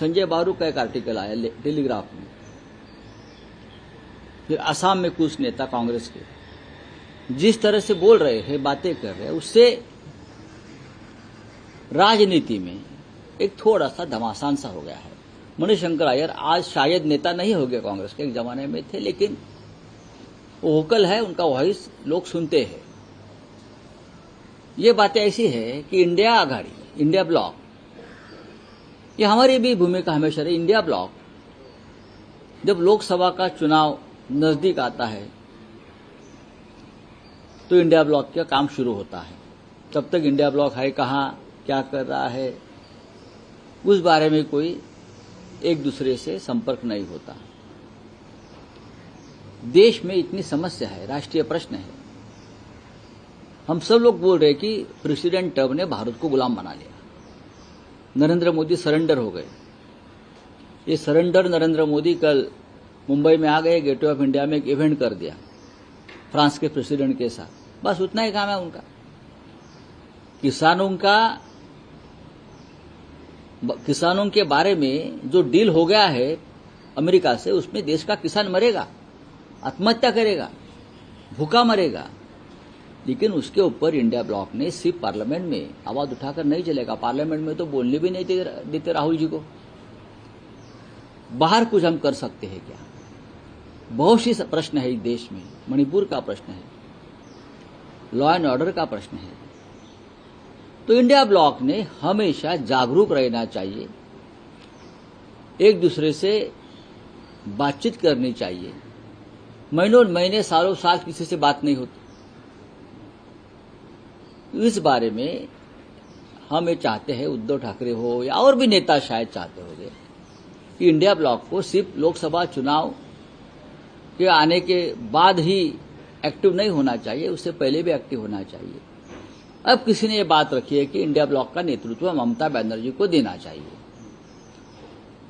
संजय बारू का एक आर्टिकल आया टेलीग्राफ में, फिर असम में कुछ नेता कांग्रेस के जिस तरह से बोल रहे हैं, बातें कर रहे हैं, उससे राजनीति में एक थोड़ा सा घमासान सा हो गया है। मणिशंकर अय्यर आज शायद नेता नहीं हो गए कांग्रेस के, एक जमाने में थे, लेकिन वो वोकल है, उनका वॉइस लोग सुनते हैं। ये बातें ऐसी है कि इंडिया आघाड़ी, इंडिया ब्लॉक, ये हमारी भी भूमिका हमेशा रही। इंडिया ब्लॉक जब लोकसभा का चुनाव नजदीक आता है तो इंडिया ब्लॉक का काम शुरू होता है। तब तक इंडिया ब्लॉक है कहाँ, क्या कर रहा है, उस बारे में कोई एक दूसरे से संपर्क नहीं होता। देश में इतनी समस्या है, राष्ट्रीय प्रश्न है। हम सब लोग बोल रहे कि प्रेसिडेंट ट्रंप ने भारत को गुलाम बना लिया, नरेंद्र मोदी सरेंडर हो गए। ये सरेंडर नरेंद्र मोदी कल मुंबई में आ गए, गेटवे ऑफ इंडिया में एक इवेंट कर दिया फ्रांस के प्रेसिडेंट के साथ। बस उतना ही काम है उनका। किसानों के बारे में जो डील हो गया है अमेरिका से, उसमें देश का किसान मरेगा, आत्महत्या करेगा, भूखा मरेगा, लेकिन उसके ऊपर इंडिया ब्लॉक ने सिर्फ पार्लियामेंट में आवाज उठाकर नहीं चलेगा। पार्लियामेंट में तो बोलने भी नहीं देते राहुल जी को। बाहर कुछ हम कर सकते हैं क्या? बहुत सी प्रश्न है इस देश में। मणिपुर का प्रश्न है, लॉ एंड ऑर्डर का प्रश्न है। तो इंडिया ब्लॉक ने हमेशा जागरूक रहना चाहिए, एक दूसरे से बातचीत करनी चाहिए। महीनों महीने, सालों साल किसी से बात नहीं होती। इस बारे में हम ये चाहते हैं, उद्धव ठाकरे हो या और भी नेता शायद चाहते होंगे कि इंडिया ब्लॉक को सिर्फ लोकसभा चुनाव के आने के बाद ही एक्टिव नहीं होना चाहिए, उससे पहले भी एक्टिव होना चाहिए। अब किसी ने ये बात रखी है कि इंडिया ब्लॉक का नेतृत्व ममता बनर्जी को देना चाहिए,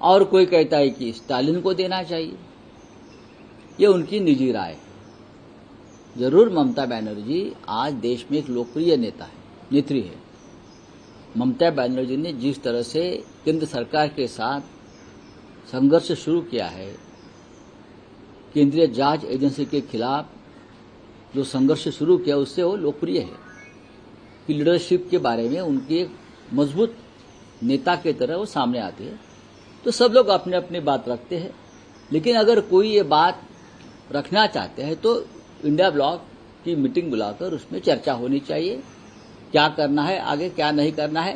और कोई कहता है कि स्टालिन को देना चाहिए। ये उनकी निजी राय है। जरूर ममता बनर्जी आज देश में एक लोकप्रिय नेत्री है। ममता बनर्जी ने जिस तरह से केंद्र सरकार के साथ संघर्ष शुरू किया है, केंद्रीय जांच एजेंसी के खिलाफ जो संघर्ष शुरू किया, उससे वो लोकप्रिय है कि लीडरशिप के बारे में उनकी एक मजबूत नेता की तरह वो सामने आती है। तो सब लोग अपने अपनी बात रखते हैं, लेकिन अगर कोई ये बात रखना चाहते हैं तो इंडिया ब्लॉक की मीटिंग बुलाकर उसमें चर्चा होनी चाहिए, क्या करना है आगे, क्या नहीं करना है।